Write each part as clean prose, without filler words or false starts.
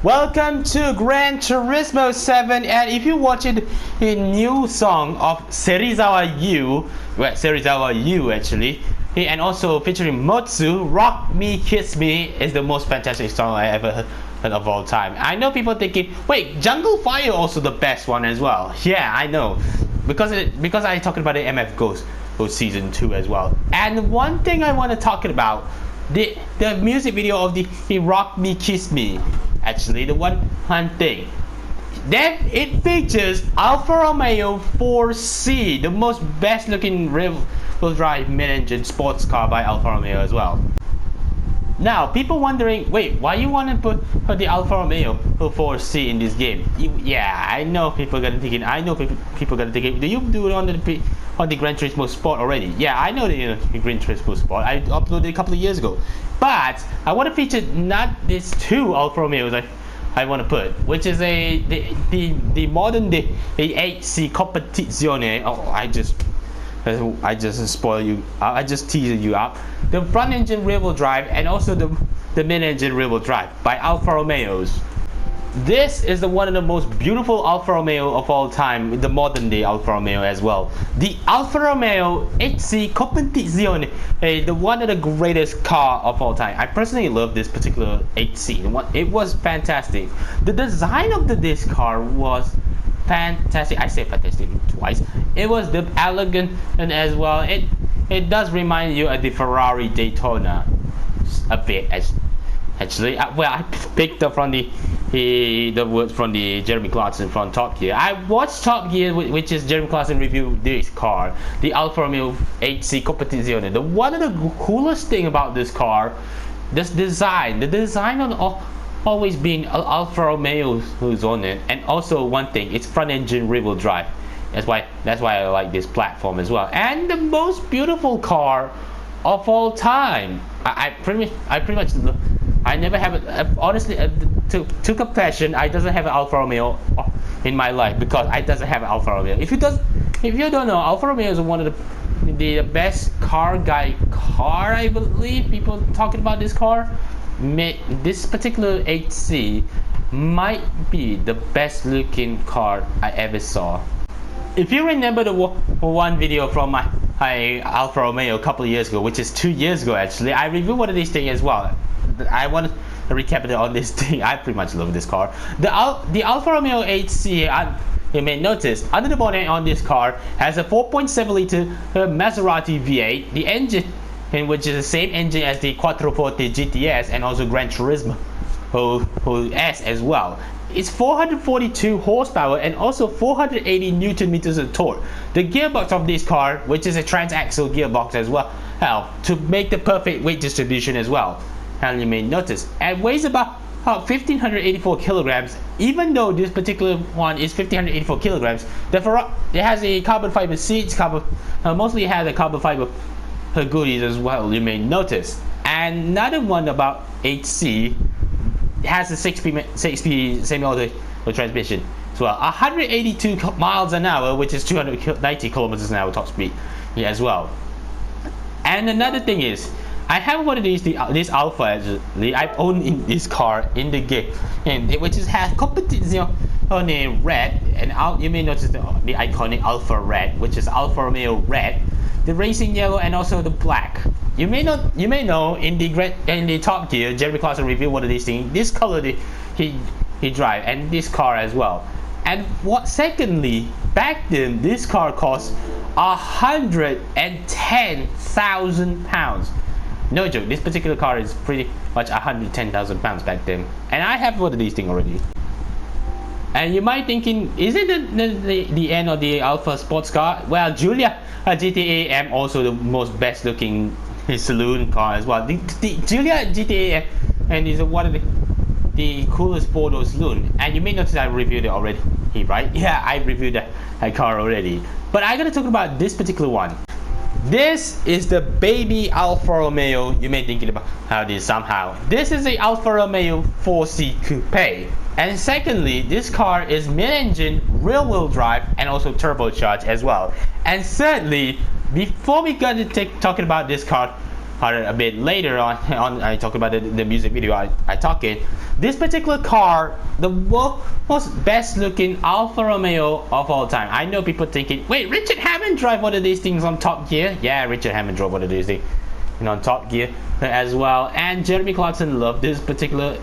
Welcome to Gran Turismo 7, and if you watch it, a new song of Serizawa U actually, and also featuring Motsu, Rock Me, Kiss Me is the most fantastic song I ever heard of all time. I know people thinking, wait, Jungle Fire also the best one as well. Yeah, I know, because I talked about the MF Ghost season 2 as well. And one thing I want to talk about, the music video of the Rock Me, Kiss Me. Actually, the one thing that it features Alfa Romeo 4C, the most best looking rear-wheel drive mid-engine sports car by Alfa Romeo as well. Now, people wondering, wait, why you want to put the Alfa Romeo 4C in this game? Yeah, I know people gonna think it. I know people gonna think it. Do you do it on the Gran Turismo Sport already? Yeah, I know the Gran Turismo Sport. I uploaded it a couple of years ago. But I want to feature not these two Alfa Romeos I want to put, which is the modern day 8C Competizione. Oh, I just spoil you. I just teased you up. The front engine rear-wheel drive and also the mid-engine rear-wheel drive by Alfa Romeos. This is one of the most beautiful Alfa Romeo of all time, the modern day Alfa Romeo as well. The Alfa Romeo 8C Competizione, the one of the greatest car of all time. I personally love this particular 8C. It was fantastic. The design of this car was fantastic. I say fantastic twice. It was the elegant and as well. It does remind you of the Ferrari Daytona a bit. Actually, well, I picked up from the words from the Jeremy Clarkson from Top Gear. I watched Top Gear, which is Jeremy Clarkson reviewed this car, the Alfa Romeo 8C Competizione. One of the coolest thing about this car, the design on always being Alfa Romeo who's on it, and also one thing, it's front engine rear-wheel drive. That's why I like this platform as well. And the most beautiful car of all time. I pretty much. I never have it. Honestly, to confession, I doesn't have an Alfa Romeo in my life because I doesn't have an Alfa Romeo. If you don't know, Alfa Romeo is one of the best car, I believe. People talking about this car. This particular 8C might be the best looking car I ever saw. If you remember the one video from my Alfa Romeo a couple of years ago, which is 2 years ago actually, I reviewed one of these things as well. I want to recap it on this thing. I pretty much love this car. The Alfa Romeo 8C, you may notice, under the bonnet on this car has a 4.7 liter Maserati V8. The engine, which is the same engine as the Quattroporte GTS and also Gran Turismo S as well. It's 442 horsepower and also 480 newton meters of torque. The gearbox of this car, which is a transaxle gearbox as well, to make the perfect weight distribution as well. And you may notice, it weighs about 1584 kilograms. Even though this particular one is 1584 kilograms, it has a carbon fiber seats, mostly has a carbon fiber goodies as well, you may notice. And another one about 8C, it has a 6-speed semi-auto transmission as well. 182 miles an hour, which is 290 kilometers an hour top speed as well. And another thing is, I have one of this Alpha actually. I own this car in the game, which has Competizione red, and you may notice the iconic Alpha red, which is Alfa Romeo red, the racing yellow, and also the black. You may know in the Top Gear, Jeremy Clarkson reviewed one of these things. This color he drive, and this car as well. And secondly, back then this car cost 110,000 pounds. No joke, this particular car is pretty much 110,000 pounds back then. And I have one of these things already. And you might thinking, is it the end of the Alfa sports car? Well, Giulia GTA M also the most best looking saloon car as well. The Giulia GTA M and is one of the coolest four-door saloon. And you may notice I reviewed it already, right? Yeah, I reviewed that car already. But I'm gonna talk about this particular one. This is the baby Alfa Romeo. You may thinking about how this somehow. This is a Alfa Romeo 4C Coupe. And secondly, this car is mid-engine, rear-wheel drive, and also turbocharged as well. And thirdly, before we get to talking about this car, a bit later on. I talk about the music video. I talk it. This particular car, the most best looking Alfa Romeo of all time. I know people thinking, wait, Richard Hammond drive one of these things on Top Gear? Yeah, Richard Hammond drove one of these things on Top Gear as well. And Jeremy Clarkson loved this particular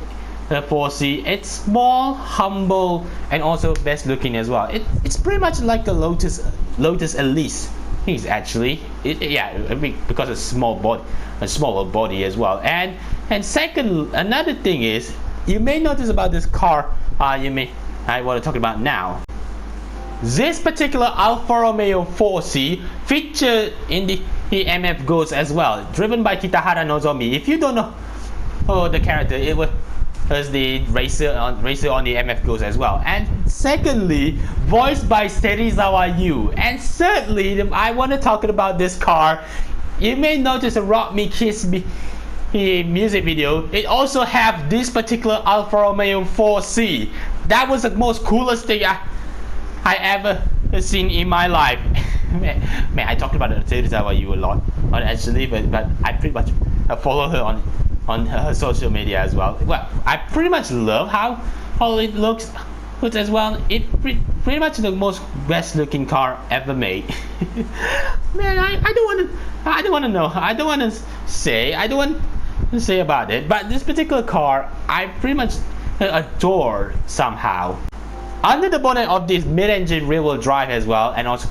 4C. It's small, humble, and also best looking as well. It's pretty much like the Lotus Elise. He's actually, because it's a smaller body as well. And second, another thing is, you may notice about this car. I want to talk about now. This particular Alfa Romeo 4C featured in the MF Ghost as well, driven by Kitahara Nozomi. If you don't know the character, it was the racer on the MF Ghost as well. And secondly, voiced by Serizawa Yu. And thirdly, I want to talk about this car. You may notice a Rock Me Kiss Me music video. It also have this particular Alfa Romeo 4C. That was the most coolest thing I ever seen in my life. Man, I talked about Serizawa Yu a lot actually, but I pretty much follow her on her social media as well. Well, I pretty much love how it looks as well. It pretty much the most best looking car ever made. Man, I don't want to say about it, but this particular car I pretty much adore somehow. Under the bonnet of this mid-engine rear-wheel drive as well, and also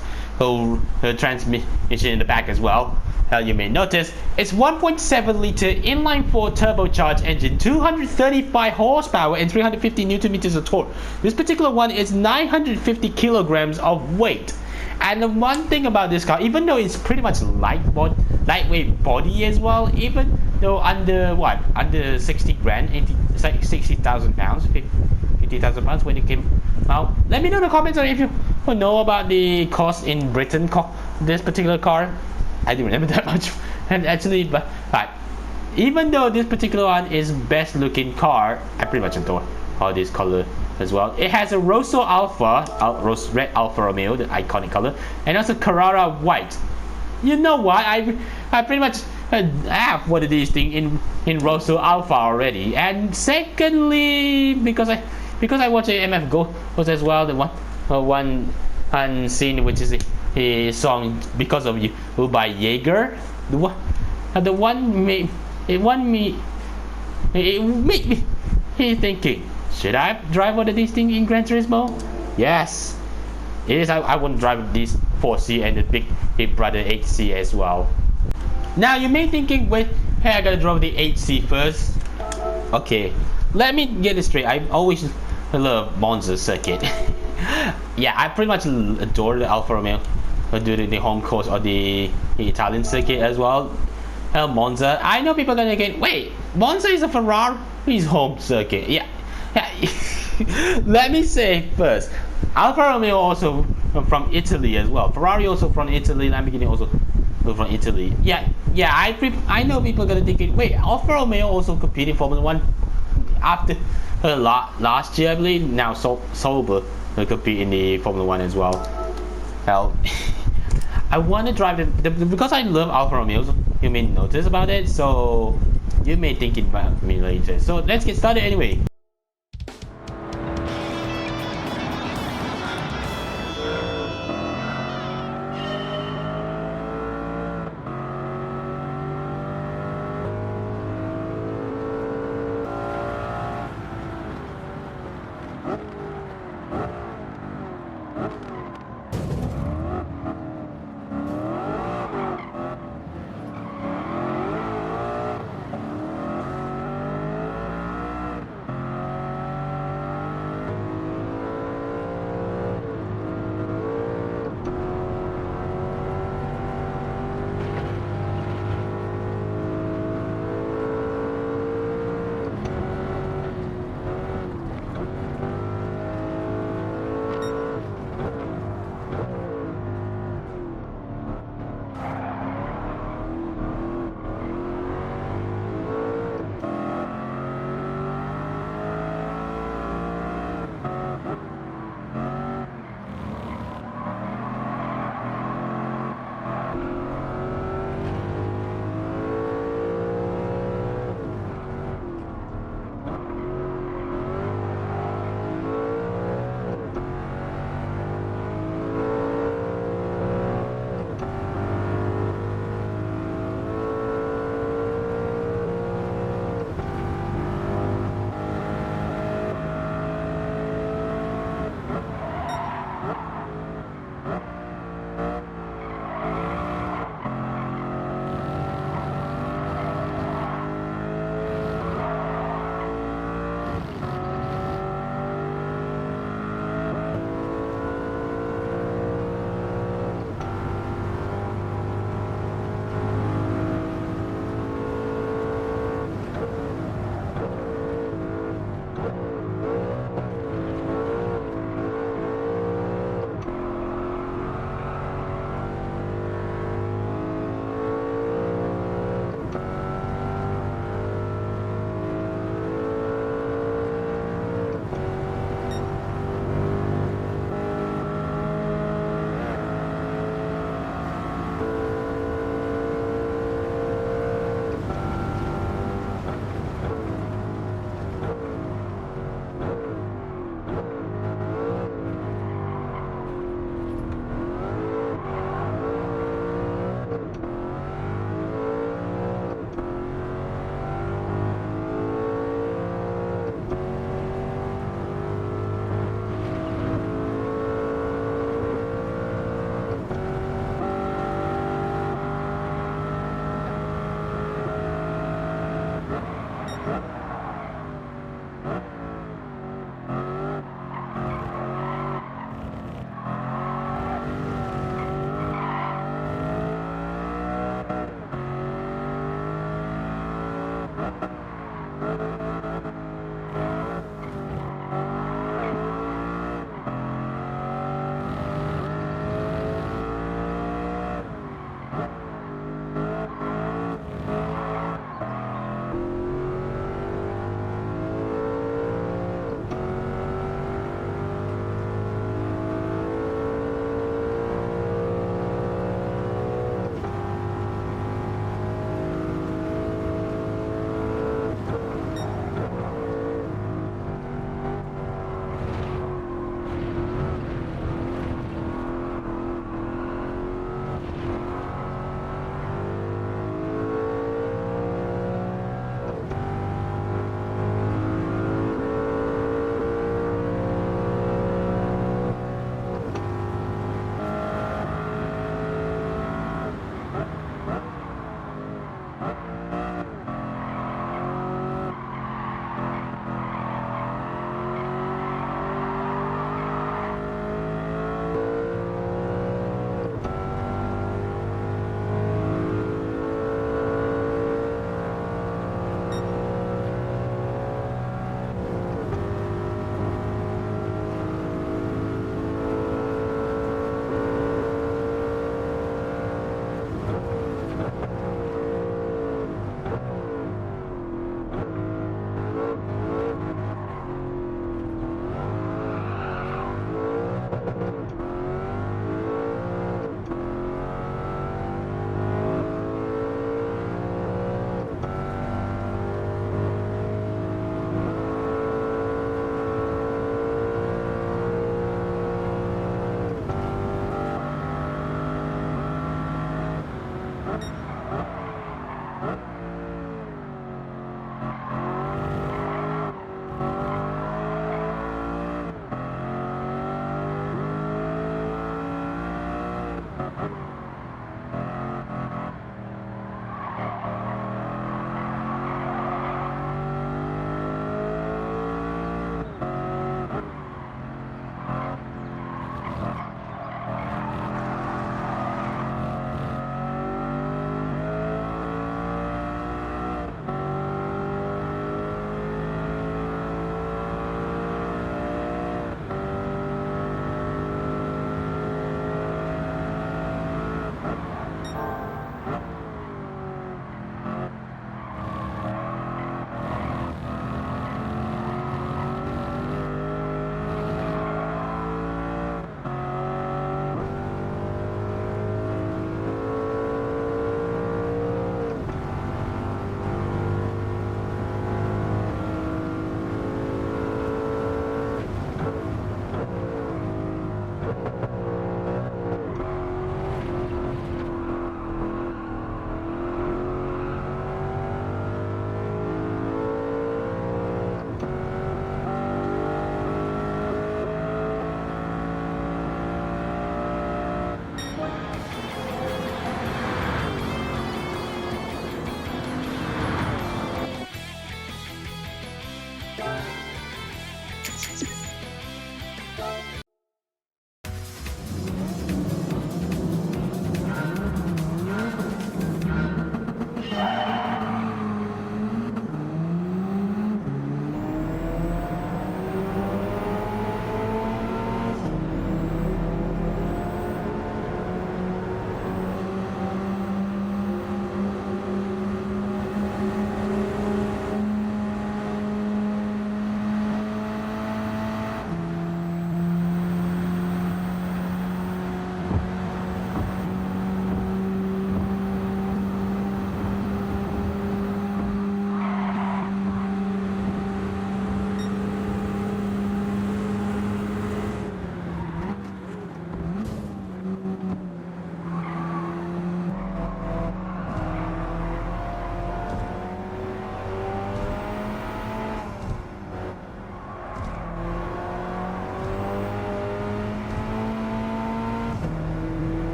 her transmission in the back as well, you may notice it's 1.7 liter inline 4 turbocharged engine, 235 horsepower and 350 newton meters of torque. This particular one is 950 kilograms of weight. And the one thing about this car, even though it's pretty much lightweight body as well, even though under 60 grand, 60,000 pounds, 50,000 pounds when it came out. Let me know in the comments if you know about the cost in Britain. This particular car, I don't remember that much, and actually, but even though this particular one is best looking car, I pretty much adore all this color as well. It has a Rosso Alpha, red Alfa Romeo, the iconic color, and also Carrara white. You know what? I pretty much have one of these things in Rosso Alpha already. And secondly, because I watch a MF Ghost as well, the one scene which is a song Because of You by Jaeger. It made me thinking, should I drive one of these things in Gran Turismo? Yes, it is. I want to drive this 4C and the big brother 8C as well. Now you may be thinking, wait, hey, I gotta drive the 8C first. Okay, let me get it straight. I always love Monza circuit. Yeah, I pretty much adore the Alfa Romeo, do the home course or the Italian circuit as well. Monza. I know people are gonna get, wait, Monza is a Ferrari's home circuit. Yeah. Let me say first, Alfa Romeo also from Italy as well. Ferrari also from Italy. Lamborghini also from Italy. Yeah. I know people are gonna think, wait, Alfa Romeo also competed in Formula 1 after last year, I believe. Now Sauber compete in the Formula 1 as well. Hell, I want to drive because I love Alfa Romeo. You may notice about it, so you may think about me later. So let's get started anyway.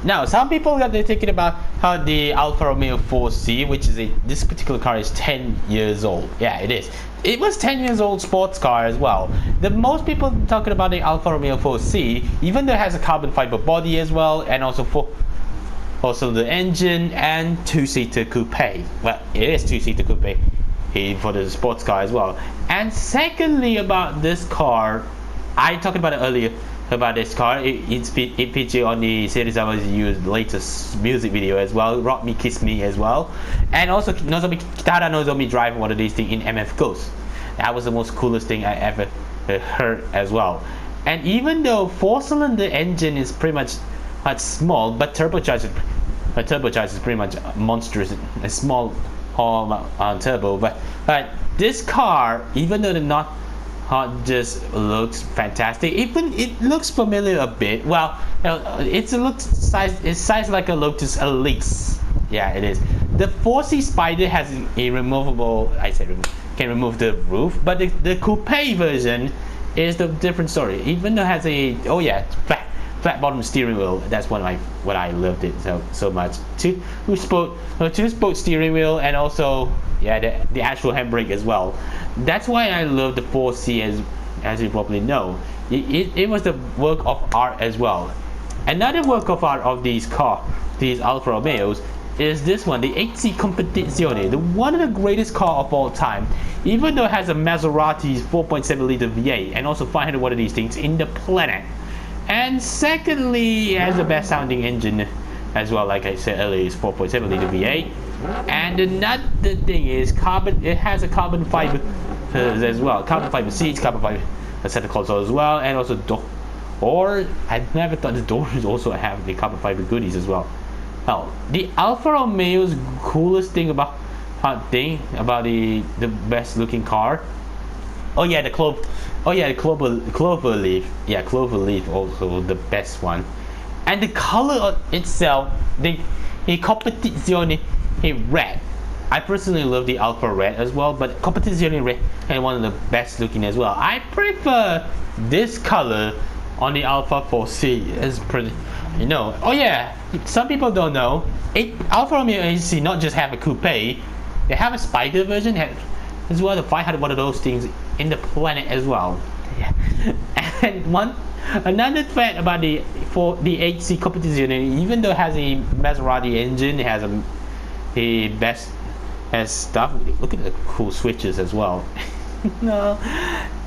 Now, some people got thinking about how the Alfa Romeo 4C, which is this particular car is 10 years old. Yeah, it is. It was 10 years old sports car as well. The most people talking about the Alfa Romeo 4C, even though it has a carbon fiber body as well, and also the engine and two-seater coupe. Well, it is two-seater coupe for the sports car as well. And secondly, about this car, I talked about it earlier. About this car, it featured on the Serizawa Yu's latest music video as well, Rock Me Kiss Me as well, and also Kitara Nozomi driving one of these things in MF Ghost. That was the most coolest thing I ever heard as well. And even though 4-cylinder engine is pretty much small, but turbocharged is pretty much monstrous, a small turbo. But this car, even though they're not just looks fantastic. Even it looks familiar a bit. Well, it's sized like a Lotus Elise. Yeah, it is. The 4C Spider has a removable. Can remove the roof, but the coupe version is the different story. Even though it has a flat bottom steering wheel. That's what I loved it so much. Two spoke steering wheel, and also the actual handbrake as well. That's why I love the 4C as you probably know. It was the work of art as well. Another work of art of these Alfa Romeos is this one, the 8C Competizione, one of the greatest car of all time. Even though it has a Maserati 4.7 liter V8 and also 500 one of these things in the planet. And secondly, it has the best sounding engine as well. Like I said earlier, it's 4.7 liter V8. And another thing is it has a carbon fiber as well. Carbon fiber seats, carbon fiber center console as well, and also I never thought the doors also have the carbon fiber goodies as well. Now, the Alfa Romeo's coolest thing about the best looking car. The clover leaf. Yeah, clover leaf also the best one. And the color itself, the Competizione red. I personally love the Alfa red as well, but Competizione red is one of the best looking as well. I prefer this color on the Alfa 4C. It's pretty, some people don't know. Alfa Romeo AC not just have a coupe, they have a Spider version as well. The 500 one of those things in the planet as well. Yeah. And another fact about the 8C Competizione, even though it has a Maserati engine, it has has stuff. Look at the cool switches as well. No,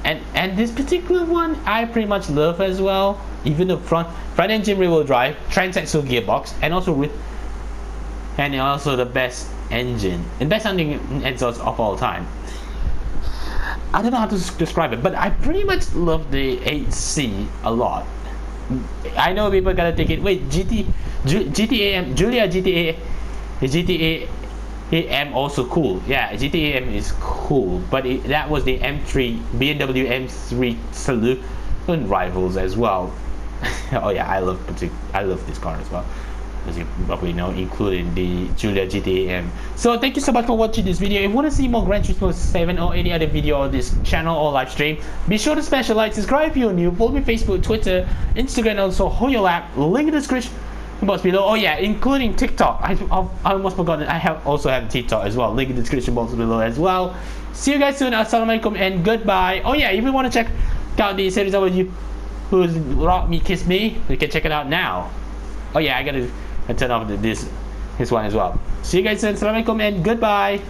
and this particular one I pretty much love as well. Even the front engine rear wheel drive, transaxle gearbox, and also the best engine and best sounding exhaust of all time. I don't know how to describe it, but I pretty much love the 8C a lot. I know people gotta think it. Wait, GTA M also cool. Yeah, GTA M is cool, but that was the M3 BMW M3 saloon rivals as well. I love this car as well, as you probably know, including the Giulia GTA M. So thank you so much for watching this video. If you want to see more Gran Turismo 7 or any other video on this channel or live stream, be sure to smash the like, subscribe if you're new, follow me Facebook, Twitter, Instagram, and also Hoyo app. Link in the description box below. Including TikTok. I almost forgot that I also have TikTok as well. Link in the description box below as well. See you guys soon. Assalamualaikum and goodbye. If you want to check out the series over you who's Rock Me Kiss Me, you can check it out now. I gotta turn off this one as well. See you guys soon. Assalamualaikum and goodbye.